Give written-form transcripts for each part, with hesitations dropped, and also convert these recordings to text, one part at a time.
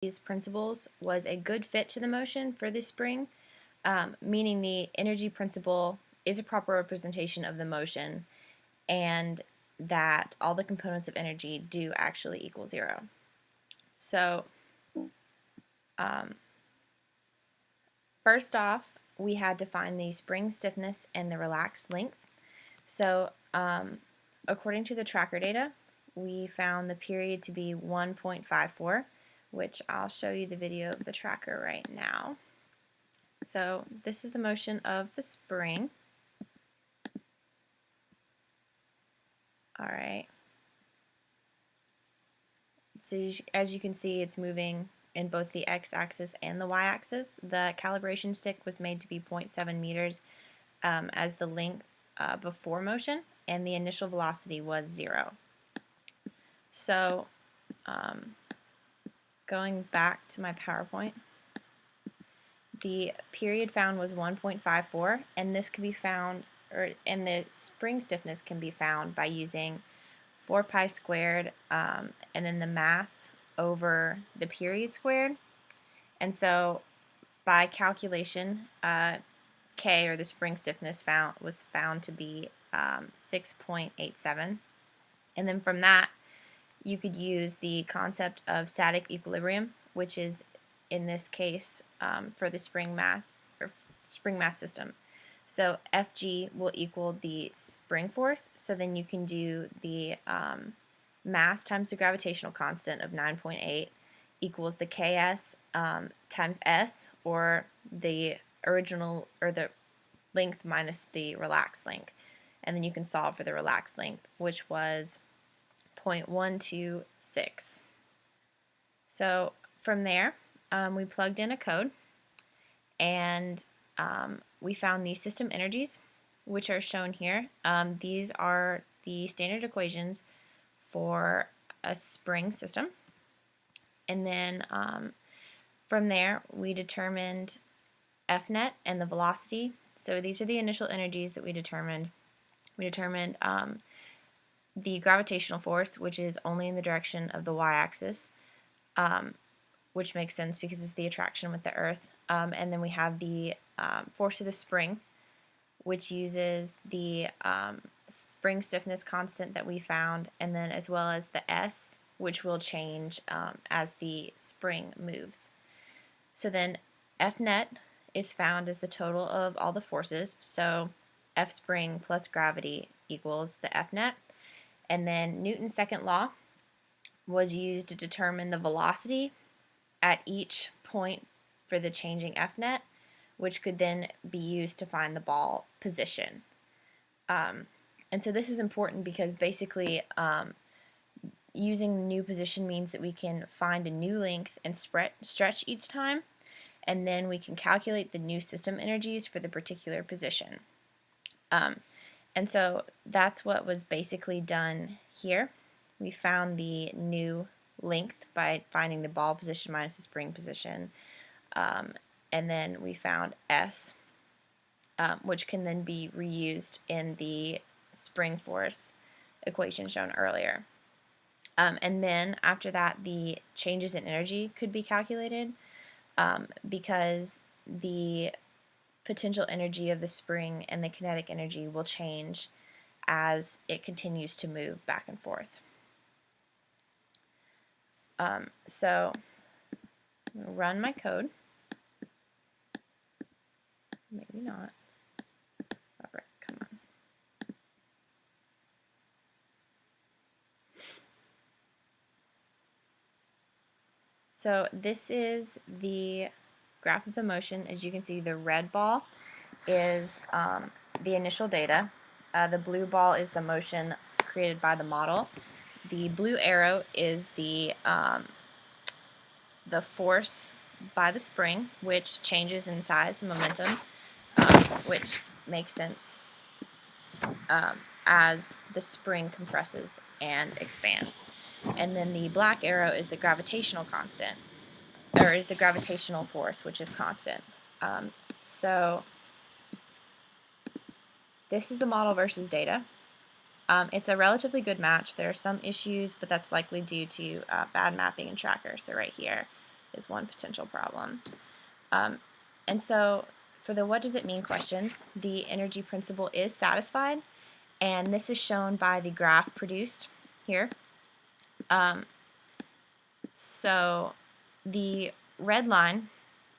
these principles was a good fit to the motion for the spring, meaning the energy principle is a proper representation of the motion and that all the components of energy do actually equal zero. So first off, we had to find the spring stiffness and the relaxed length. So according to the tracker data, we found the period to be 1.54, which I'll show you the video of the tracker right now. So this is the motion of the spring. All right. So as you can see, it's moving in both the x-axis and the y-axis. The calibration stick was made to be 0.7 meters as the length before motion, and the initial velocity was 0. So going back to my PowerPoint, the period found was 1.54, and this can be found, and the spring stiffness can be found by using 4 pi squared and then the mass over the period squared. And so by calculation, K, or the spring stiffness, was found to be 6.87. And then from that, you could use the concept of static equilibrium, which is in this case for the spring mass system. So Fg will equal the spring force, so then you can do the mass times the gravitational constant of 9.8 equals the Ks times S, or the original, or the length minus the relaxed length. And then you can solve for the relaxed length, which was 0.126. So from there, we plugged in a code, and we found the system energies, which are shown here. These are the standard equations for a spring system. And then from there, we determined Fnet and the velocity. So these are the initial energies that we determined. We determined the gravitational force, which is only in the direction of the y-axis, which makes sense because it's the attraction with the Earth. And then we have the force of the spring, which uses the spring stiffness constant that we found, and then as well as the S, which will change as the spring moves. So then Fnet is found as the total of all the forces, so F spring plus gravity equals the Fnet. And then Newton's second law was used to determine the velocity at each point for the changing Fnet, which could then be used to find the ball position. And so this is important because basically using the new position means that we can find a new length and stretch each time, and then we can calculate the new system energies for the particular position. And so that's what was basically done here. We found the new length by finding the ball position minus the spring position, and then we found S, which can then be reused in the spring force equation shown earlier. And then after that, the changes in energy could be calculated because the potential energy of the spring and the kinetic energy will change as it continues to move back and forth. So I'm going to run my code. Maybe not. All right, come on. So this is the graph of the motion. As you can see, the red ball is the initial data. The blue ball is the motion created by the model. The blue arrow is the force by the spring, which changes in size and momentum, which makes sense as the spring compresses and expands. And then the black arrow is the gravitational constant, or is the gravitational force, which is constant. So this is the model versus data. It's a relatively good match. There are some issues, but that's likely due to bad mapping and tracker. So right here, is one potential problem. And so for the what does it mean question, the energy principle is satisfied, and this is shown by the graph produced here. So the red line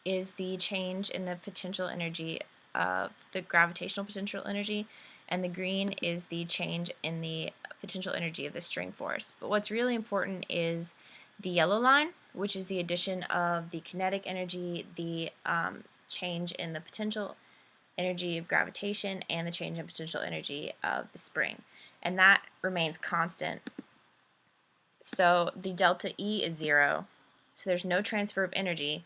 is the change in the potential energy of the gravitational potential energy, and the green is the change in the potential energy of the string force. But what's really important is the yellow line, which is the addition of the kinetic energy, the change in the potential energy of gravitation, and the change in potential energy of the spring. And that remains constant. So the delta E is 0, so there's no transfer of energy,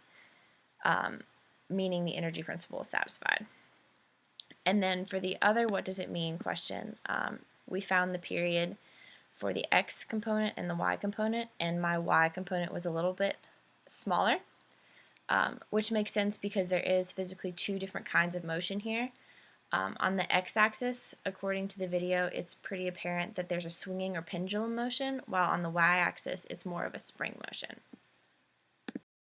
meaning the energy principle is satisfied. And then for the other what does it mean question, we found the period for the x component and the y component, and my y component was a little bit smaller, which makes sense because there is physically two different kinds of motion here. On the x-axis, according to the video, it's pretty apparent that there's a swinging or pendulum motion, while on the y-axis, it's more of a spring motion.